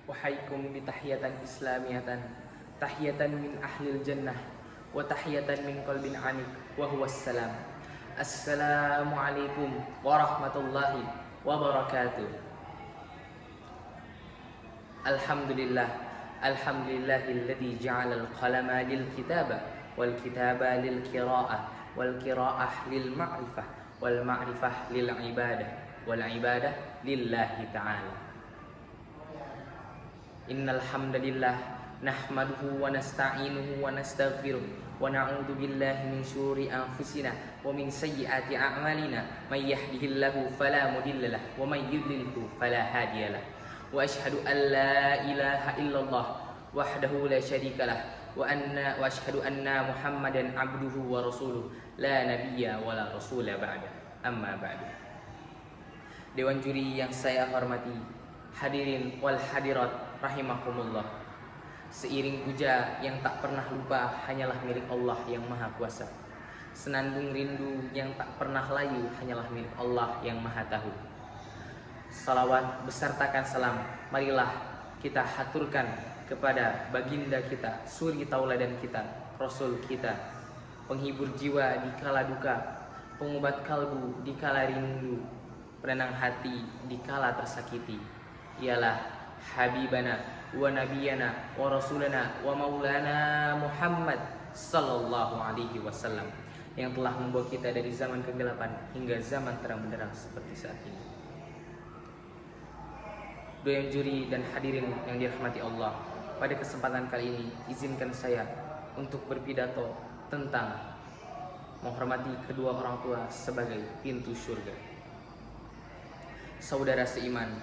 Uhayyikum bi tahiyatan islamiyatan, tahiyatan min ahlil jannah, wa tahiyatan min qalbin anik, wa huwa assalam. Assalamualaikum warahmatullahi wabarakatuh. Alhamdulillah, alhamdulillahilladzi ja'alal qalama lil kitaba wal kitaba lil qiraah wal qiraah lil ma'rifah wal ma'rifah lil ibadah wal ibadah lillahi ta'ala. Innal hamdalillah nahmaduhu wa nasta'inuhu wa nastaghfiruh wa na'udzu billahi min syururi anfusina wa min sayyiati a'malina may yahdihillahu fala mudilla lahu wa may yudlilhu fala hadiyalah. Wa asyhadu an la ilaha illallah wahdahu la syarika lah wa asyhadu anna Muhammadan abduhu wa rasuluh la nabiyya wa la rasula ba'da. Amma ba'du. Dewan juri yang saya hormati, hadirin wal hadirat rahimakumullah. Seiring puja yang tak pernah lupa hanyalah milik Allah yang Maha Kuasa. Senandung rindu yang tak pernah layu hanyalah milik Allah yang Maha Tahu. Salawat besertakan salam marilah kita haturkan kepada baginda kita, suri tauladan kita, rasul kita, penghibur jiwa di kala duka, pengobat kalbu di kala rindu, penenang hati di kala tersakiti. Ialah habibana wa nabiyana wa rasulana wa maulana Muhammad sallallahu alaihi wasallam yang telah membawa kita dari zaman kegelapan hingga zaman terang benderang seperti saat ini. Doyan juri dan hadirin yang dirahmati Allah, pada kesempatan kali ini izinkan saya untuk berpidato tentang menghormati kedua orang tua sebagai pintu surga. Saudara seiman,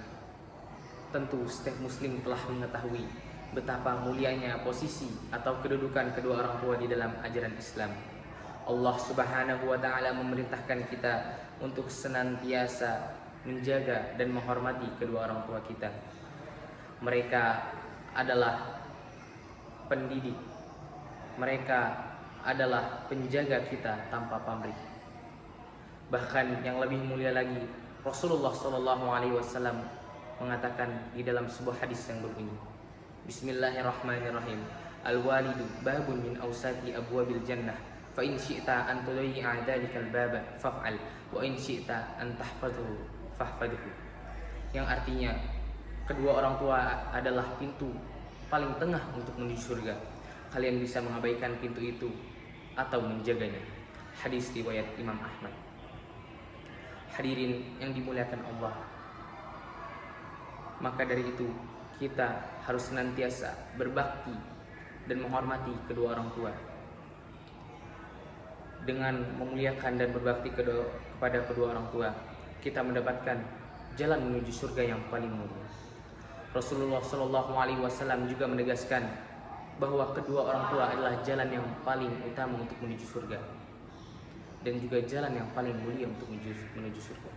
tentu setiap muslim telah mengetahui betapa mulianya posisi atau kedudukan kedua orang tua di dalam ajaran Islam. Allah Subhanahu wa taala memerintahkan kita untuk senantiasa menjaga dan menghormati kedua orang tua kita. Mereka adalah pendidik, mereka adalah penjaga kita tanpa pamrih. Bahkan yang lebih mulia lagi, Rasulullah SAW mengatakan di dalam sebuah hadis yang berbunyi, Bismillahirrahmanirrahim. Al-walidu babun min awsati abwabil jannah, fa in syi'ta an tudayyi'a dhalikal baba faf'al wa in syi'ta an tahfadhu fahfadhu. Yang artinya kedua orang tua adalah pintu paling tengah untuk menuju surga. Kalian bisa mengabaikan pintu itu atau menjaganya. Hadis riwayat Imam Ahmad. Hadirin yang dimuliakan Allah, maka dari itu kita harus senantiasa berbakti dan menghormati kedua orang tua. Dengan memuliakan dan berbakti kepada kedua orang tua, kita mendapatkan jalan menuju surga yang paling mulia. Rasulullah SAW juga menegaskan bahwa kedua orang tua adalah jalan yang paling utama untuk menuju surga dan juga jalan yang paling mulia untuk menuju surga.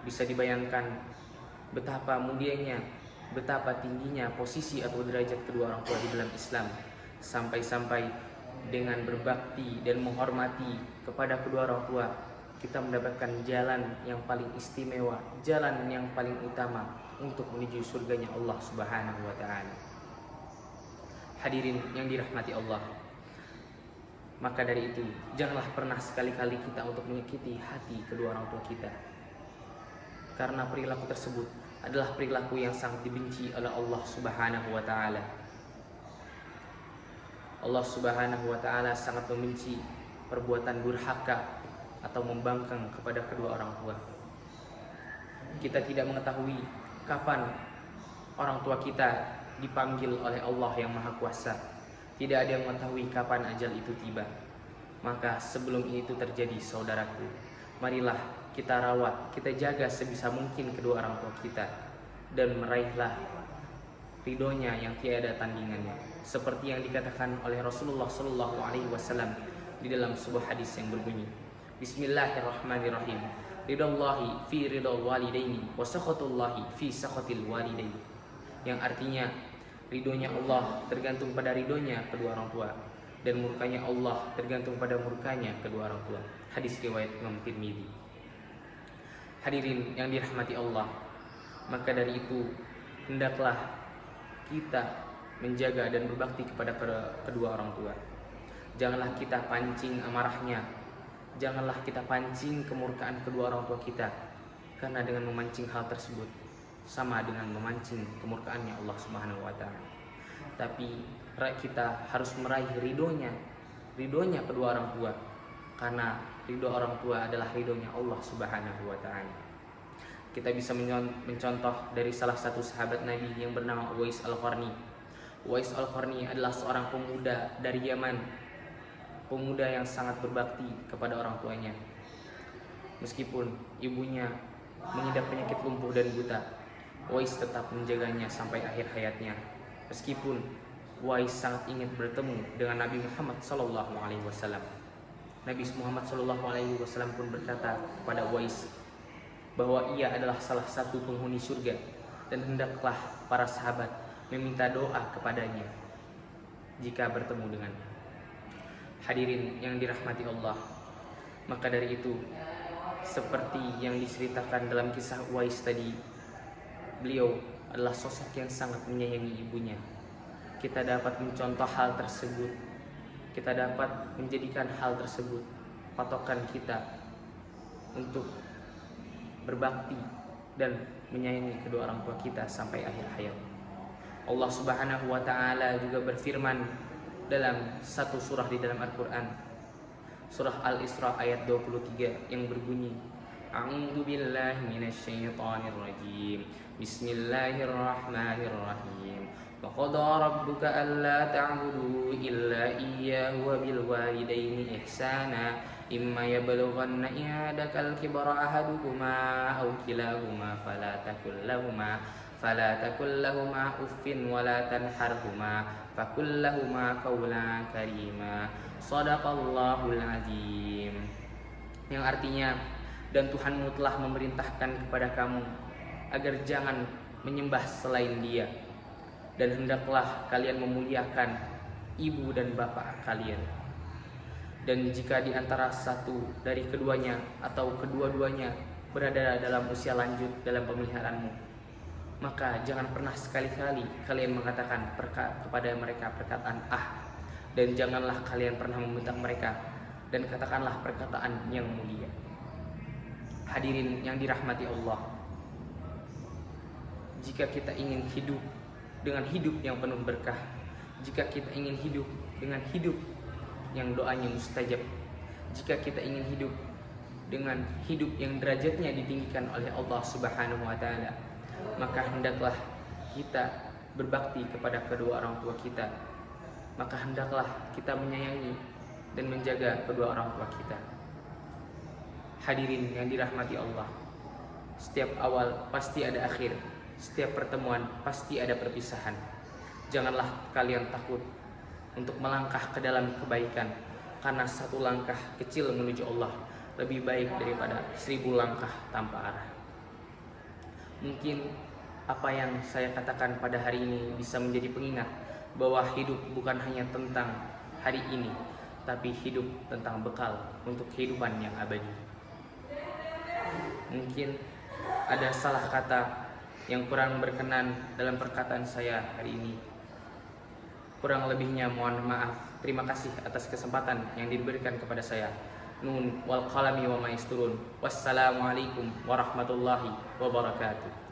Bisa dibayangkan betapa mulianya, betapa tingginya posisi atau derajat kedua orang tua di dalam Islam, sampai-sampai dengan berbakti dan menghormati kepada kedua orang tua kita mendapatkan jalan yang paling istimewa, jalan yang paling utama untuk menuju surganya Allah Subhanahu wa taala. Hadirin yang dirahmati Allah, maka dari itu janganlah pernah sekali-kali kita untuk menyakiti hati kedua orang tua kita, karena perilaku tersebut adalah perilaku yang sangat dibenci oleh Allah Subhanahu wa taala. Allah Subhanahu wa taala sangat membenci perbuatan durhaka atau membangkang kepada kedua orang tua. Kita tidak mengetahui kapan orang tua kita dipanggil oleh Allah yang Maha Kuasa. Tidak ada yang mengetahui kapan ajal itu tiba. Maka sebelum itu terjadi, saudaraku, marilah kita rawat, kita jaga sebisa mungkin kedua orang tua kita, dan meraihlah ridhonya yang tiada tandingannya, seperti yang dikatakan oleh Rasulullah SAW di dalam sebuah hadis yang berbunyi, Bismillahirrahmanirrahim. Ridallahi fi ridal walidaini wa sakhatullahi fi sakhatil walidaini. Yang artinya ridhonya Allah tergantung pada ridhonya kedua orang tua, dan murkanya Allah tergantung pada murkanya kedua orang tua. Hadis riwayat Imam Tirmidzi. Hadirin yang dirahmati Allah, maka dari itu hendaklah kita menjaga dan berbakti kepada kedua orang tua. Janganlah kita pancing amarahnya, janganlah kita pancing kemurkaan kedua orang tua kita, karena dengan memancing hal tersebut sama dengan memancing kemurkaannya Allah Subhanahu wa taala. Tapi kita harus meraih ridhonya kedua orang tua, karena ridho orang tua adalah ridhonya Allah Subhanahu wa taala. Kita bisa mencontoh dari salah satu sahabat Nabi yang bernama Uwais Al-Qarni. Uwais Al-Qarni adalah seorang pemuda dari Yaman, pemuda yang sangat berbakti kepada orang tuanya. Meskipun ibunya mengidap penyakit lumpuh dan buta, Uwais tetap menjaganya sampai akhir hayatnya. Meskipun Uwais sangat ingin bertemu dengan Nabi Muhammad SAW. Nabi Muhammad SAW pun berkata kepada Uwais bahwa ia adalah salah satu penghuni surga, dan hendaklah para sahabat meminta doa kepadanya jika bertemu dengannya. Hadirin yang dirahmati Allah, maka dari itu, seperti yang diceritakan dalam kisah Uwais tadi, beliau adalah sosok yang sangat menyayangi ibunya. Kita dapat mencontoh hal tersebut, kita dapat menjadikan hal tersebut patokan kita untuk berbakti dan menyayangi kedua orang tua kita sampai akhir hayat. Allah Subhanahu wa taala juga berfirman dalam satu surah di dalam Al-Qur'an, surah Al-Isra ayat 23 yang berbunyi, A'udzu billahi minasyaitonir rajim. Bismillahirrahmanirrahim. Wa qada rabbuka alla ta'budu illa iyyahu wa bil walidaini ihsana. Imma yablughanna indakal kibara ahadukuma aw kilahuma fala takul lahuma uffin wala tanharhuma fakul lahuma qawlan karima. Shadaqallahul azim. Yang artinya, dan Tuhanmu telah memerintahkan kepada kamu agar jangan menyembah selain Dia, dan hendaklah kalian memuliakan ibu dan bapak kalian. Dan jika di antara satu dari keduanya atau kedua-duanya berada dalam usia lanjut dalam pemeliharaanmu, maka jangan pernah sekali-kali kalian mengatakan kepada mereka perkataan dan janganlah kalian pernah membentak mereka, dan katakanlah perkataan yang mulia. Hadirin yang dirahmati Allah, jika kita ingin hidup dengan hidup yang penuh berkah, jika kita ingin hidup dengan hidup yang doanya mustajab, jika kita ingin hidup dengan hidup yang derajatnya ditinggikan oleh Allah Subhanahu wa taala, maka hendaklah kita berbakti kepada kedua orang tua kita. Maka hendaklah kita menyayangi dan menjaga kedua orang tua kita. Hadirin yang dirahmati Allah, setiap awal pasti ada akhir, setiap pertemuan pasti ada perpisahan. Janganlah kalian takut untuk melangkah ke dalam kebaikan, karena satu langkah kecil menuju Allah lebih baik daripada 1000 langkah tanpa arah. Mungkin apa yang saya katakan pada hari ini bisa menjadi pengingat bahwa hidup bukan hanya tentang hari ini, tapi hidup tentang bekal untuk kehidupan yang abadi. Mungkin ada salah kata yang kurang berkenan dalam perkataan saya hari ini. Kurang lebihnya mohon maaf. Terima kasih atas kesempatan yang diberikan kepada saya. Nun wal qalami wa ma yasturun. Wassalamualaikum warahmatullahi wabarakatuh.